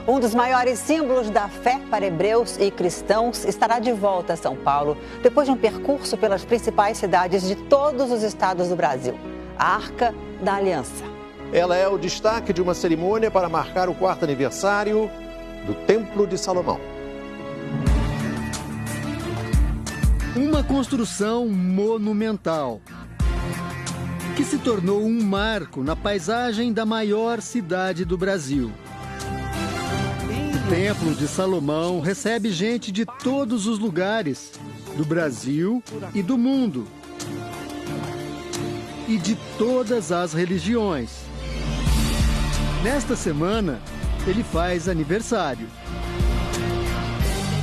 Um dos maiores símbolos da fé para hebreus e cristãos estará de volta a São Paulo, depois de um percurso pelas principais cidades de todos os estados do Brasil. A Arca da Aliança. Ela é o destaque de uma cerimônia para marcar o 4º aniversário do Templo de Salomão. Uma construção monumental que se tornou um marco na paisagem da maior cidade do Brasil. O Templo de Salomão recebe gente de todos os lugares, do Brasil e do mundo, e de todas as religiões. Nesta semana, ele faz aniversário.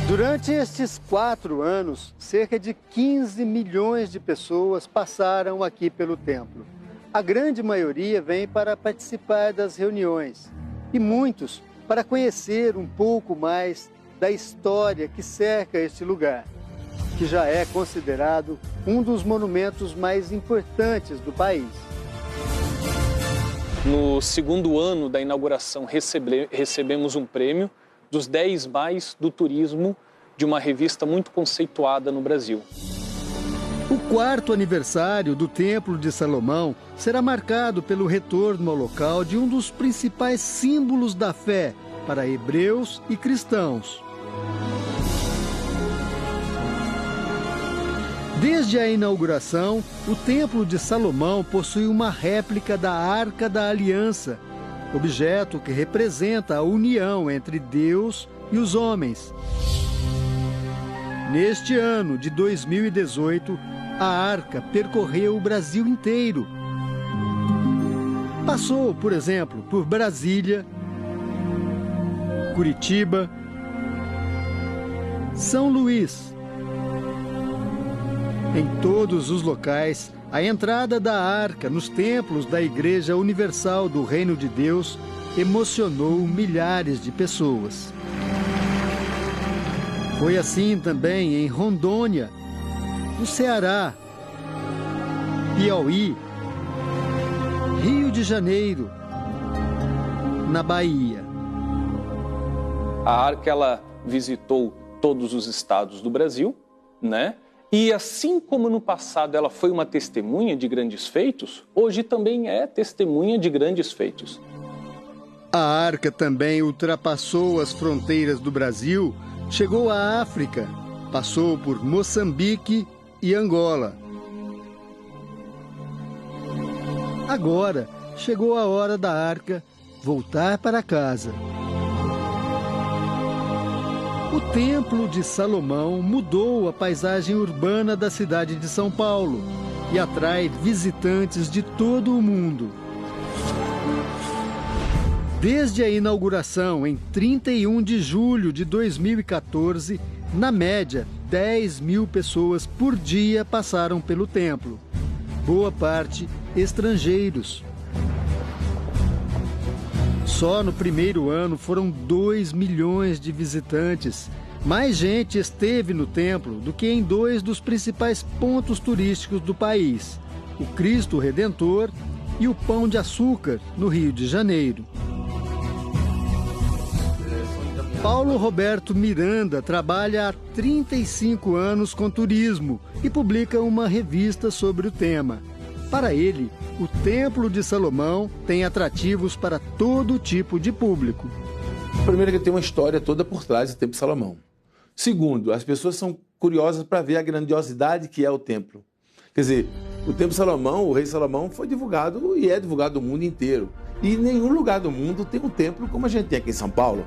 Durante estes 4 anos, cerca de 15 milhões de pessoas passaram aqui pelo templo. A grande maioria vem para participar das reuniões e muitos para conhecer um pouco mais da história que cerca este lugar, que já é considerado um dos monumentos mais importantes do país. No 2º ano da inauguração, recebemos um prêmio dos 10 mais do turismo de uma revista muito conceituada no Brasil. O 4º aniversário do Templo de Salomão será marcado pelo retorno ao local de um dos principais símbolos da fé para hebreus e cristãos. Desde a inauguração, o Templo de Salomão possui uma réplica da Arca da Aliança, objeto que representa a união entre Deus e os homens. Neste ano de 2018, a Arca percorreu o Brasil inteiro. Passou, por exemplo, por Brasília, Curitiba, São Luís. Em todos os locais, a entrada da Arca nos templos da Igreja Universal do Reino de Deus emocionou milhares de pessoas. Foi assim também em Rondônia, no Ceará, Piauí, Rio de Janeiro, na Bahia. A Arca, ela visitou todos os estados do Brasil, né? E assim como no passado ela foi uma testemunha de grandes feitos, hoje também é testemunha de grandes feitos. A Arca também ultrapassou as fronteiras do Brasil, chegou à África, passou por Moçambique e Angola. Agora chegou a hora da Arca voltar para casa. O Templo de Salomão mudou a paisagem urbana da cidade de São Paulo e atrai visitantes de todo o mundo. Desde a inauguração em 31 de julho de 2014, na média, 10 mil pessoas por dia passaram pelo templo. Boa parte estrangeiros. Só no primeiro ano foram 2 milhões de visitantes. Mais gente esteve no templo do que em 2 dos principais pontos turísticos do país, o Cristo Redentor e o Pão de Açúcar, no Rio de Janeiro. Paulo Roberto Miranda trabalha há 35 anos com turismo e publica uma revista sobre o tema. Para ele, o Templo de Salomão tem atrativos para todo tipo de público. Primeiro, que tem uma história toda por trás do Templo de Salomão. Segundo, as pessoas são curiosas para ver a grandiosidade que é o templo. Quer dizer, o Templo de Salomão, o rei Salomão, foi divulgado e é divulgado no mundo inteiro. E em nenhum lugar do mundo tem um templo como a gente tem aqui em São Paulo.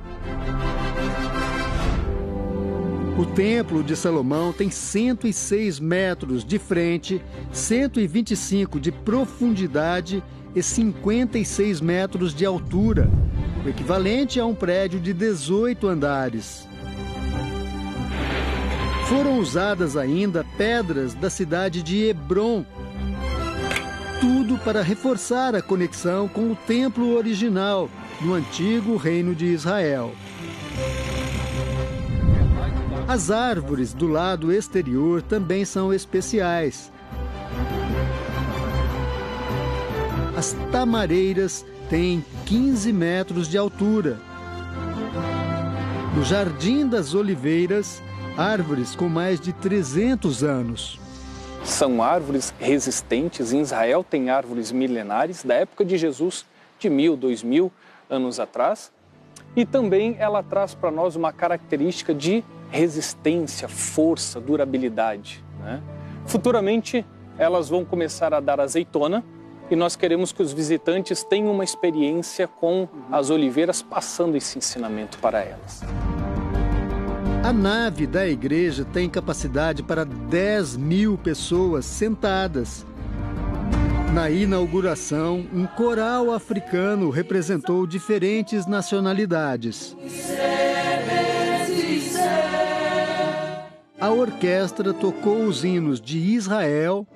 O Templo de Salomão tem 106 metros de frente, 125 de profundidade e 56 metros de altura, o equivalente a um prédio de 18 andares. Foram usadas ainda pedras da cidade de Hebrom, tudo para reforçar a conexão com o templo original, no antigo Reino de Israel. As árvores do lado exterior também são especiais. As tamareiras têm 15 metros de altura. No Jardim das Oliveiras, árvores com mais de 300 anos. São árvores resistentes. Em Israel tem árvores milenares da época de Jesus, de 1000, 2000 anos atrás. E também ela traz para nós uma característica de resistência, força, durabilidade, né? Futuramente elas vão começar a dar azeitona e nós queremos que os visitantes tenham uma experiência com as oliveiras, passando esse ensinamento para elas. A nave da igreja tem capacidade para 10.000 pessoas sentadas. Na inauguração, um coral africano representou diferentes nacionalidades. A orquestra tocou os hinos de Israel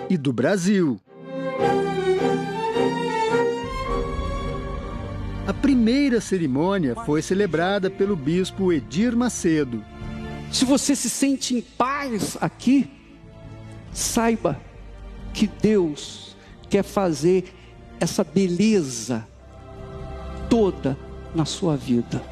e do Brasil. A primeira cerimônia foi celebrada pelo bispo Edir Macedo. Se você se sente em paz aqui, saiba que Deus quer fazer essa beleza toda na sua vida.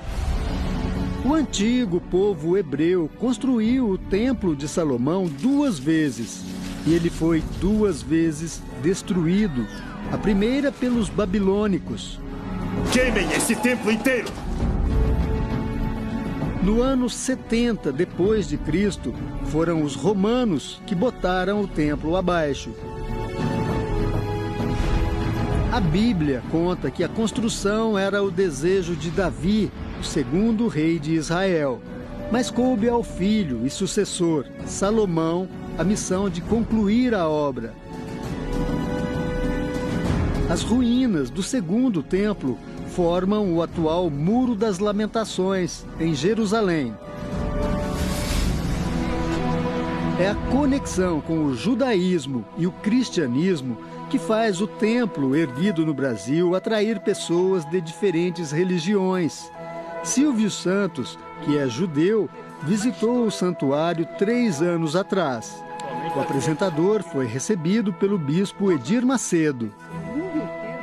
O antigo povo hebreu construiu o Templo de Salomão 2 vezes e ele foi 2 vezes destruído. A primeira pelos babilônicos. Queimem esse templo inteiro! No ano 70 depois de Cristo, foram os romanos que botaram o templo abaixo. A Bíblia conta que a construção era o desejo de Davi, o segundo rei de Israel, mas coube ao filho e sucessor, Salomão, a missão de concluir a obra. As ruínas do segundo templo formam o atual Muro das Lamentações, em Jerusalém. É a conexão com o judaísmo e o cristianismo que faz o templo erguido no Brasil atrair pessoas de diferentes religiões. Silvio Santos, que é judeu, visitou o santuário 3 anos atrás. O apresentador foi recebido pelo bispo Edir Macedo.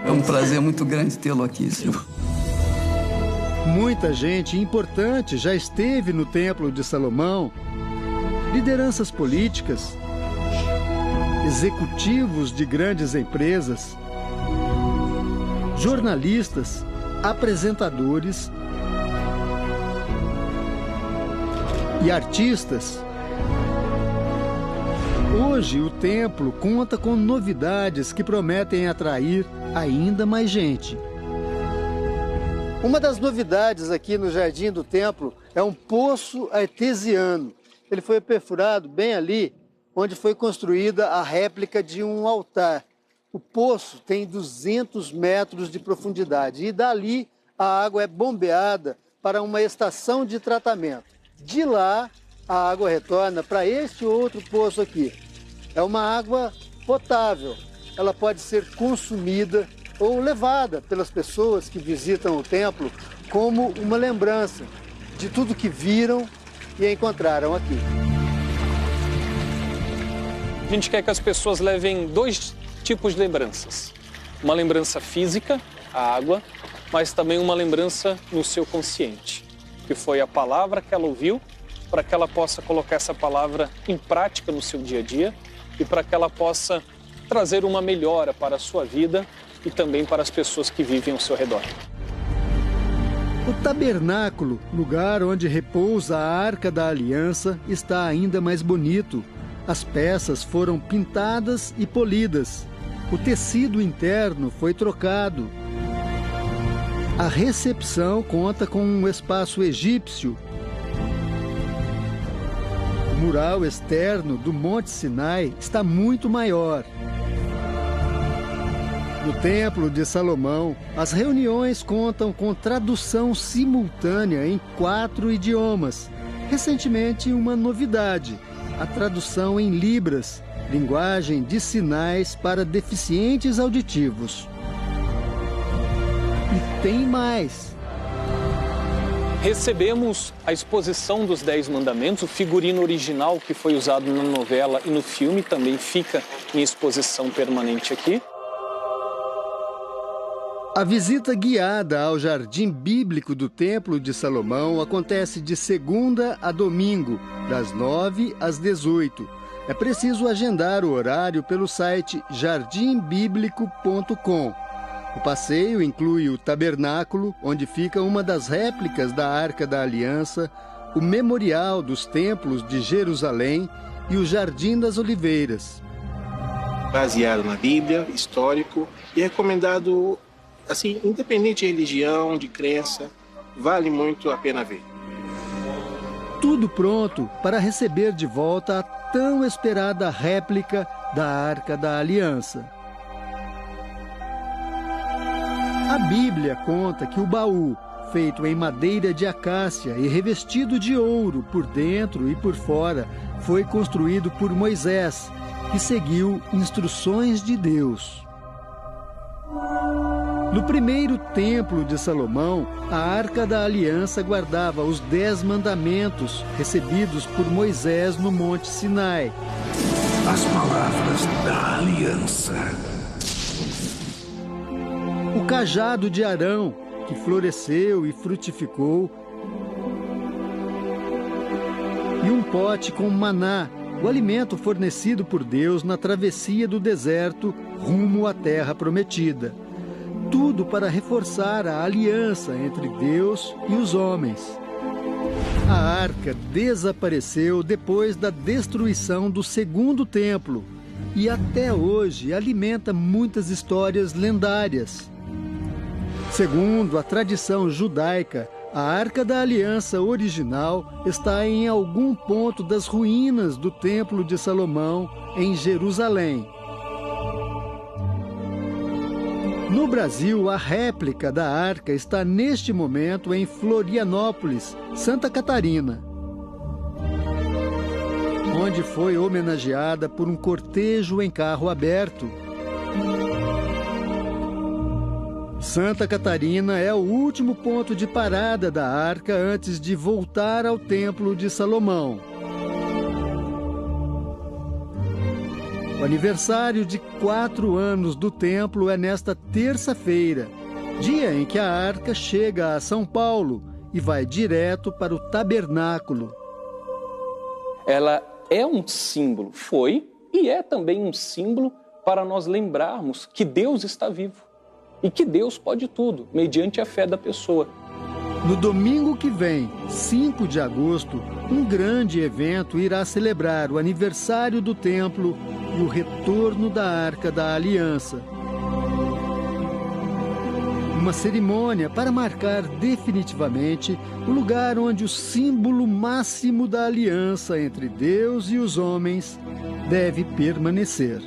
É um prazer muito grande tê-lo aqui, senhor. Muita gente importante já esteve no Templo de Salomão. Lideranças políticas, executivos de grandes empresas, jornalistas, apresentadores e artistas. Hoje, o templo conta com novidades que prometem atrair ainda mais gente. Uma das novidades aqui no Jardim do Templo é um poço artesiano. Ele foi perfurado bem ali, onde foi construída a réplica de um altar. O poço tem 200 metros de profundidade e dali a água é bombeada para uma estação de tratamento. De lá, a água retorna para este outro poço aqui. É uma água potável. Ela pode ser consumida ou levada pelas pessoas que visitam o templo como uma lembrança de tudo que viram e encontraram aqui. A gente quer que as pessoas levem 2 tipos de lembranças. Uma lembrança física, a água, mas também uma lembrança no seu consciente, que foi a palavra que ela ouviu, para que ela possa colocar essa palavra em prática no seu dia a dia e para que ela possa trazer uma melhora para a sua vida e também para as pessoas que vivem ao seu redor. O tabernáculo, lugar onde repousa a Arca da Aliança, está ainda mais bonito. As peças foram pintadas e polidas. O tecido interno foi trocado. A recepção conta com um espaço egípcio. O mural externo do Monte Sinai está muito maior. No Templo de Salomão, as reuniões contam com tradução simultânea em 4 idiomas. Recentemente, uma novidade: a tradução em Libras, linguagem de sinais para deficientes auditivos. E tem mais. Recebemos a exposição dos 10 mandamentos, o figurino original que foi usado na novela e no filme também fica em exposição permanente aqui. A visita guiada ao Jardim Bíblico do Templo de Salomão acontece de segunda a domingo, das 9 às 18. É preciso agendar o horário pelo site jardimbiblico.com. O passeio inclui o tabernáculo, onde fica uma das réplicas da Arca da Aliança, o Memorial dos Templos de Jerusalém e o Jardim das Oliveiras. Baseado na Bíblia, histórico e recomendado, assim, independente de religião, de crença, vale muito a pena ver. Tudo pronto para receber de volta a tão esperada réplica da Arca da Aliança. A Bíblia conta que o baú, feito em madeira de acácia e revestido de ouro por dentro e por fora, foi construído por Moisés, que seguiu instruções de Deus. No primeiro templo de Salomão, a Arca da Aliança guardava os 10 mandamentos recebidos por Moisés no Monte Sinai. As palavras da aliança. O cajado de Arão, que floresceu e frutificou, e um pote com maná, o alimento fornecido por Deus na travessia do deserto rumo à terra prometida. Tudo para reforçar a aliança entre Deus e os homens. A arca desapareceu depois da destruição do segundo templo e até hoje alimenta muitas histórias lendárias. Segundo a tradição judaica, a Arca da Aliança original está em algum ponto das ruínas do Templo de Salomão, em Jerusalém. No Brasil, a réplica da arca está neste momento em Florianópolis, Santa Catarina, onde foi homenageada por um cortejo em carro aberto. Santa Catarina é o último ponto de parada da arca antes de voltar ao Templo de Salomão. O aniversário de 4 anos do templo é nesta terça-feira, dia em que a arca chega a São Paulo e vai direto para o tabernáculo. Ela é um símbolo, foi e é também um símbolo para nós lembrarmos que Deus está vivo e que Deus pode tudo, mediante a fé da pessoa. No domingo que vem, 5 de agosto, um grande evento irá celebrar o aniversário do templo e o retorno da Arca da Aliança. Uma cerimônia para marcar definitivamente o lugar onde o símbolo máximo da aliança entre Deus e os homens deve permanecer.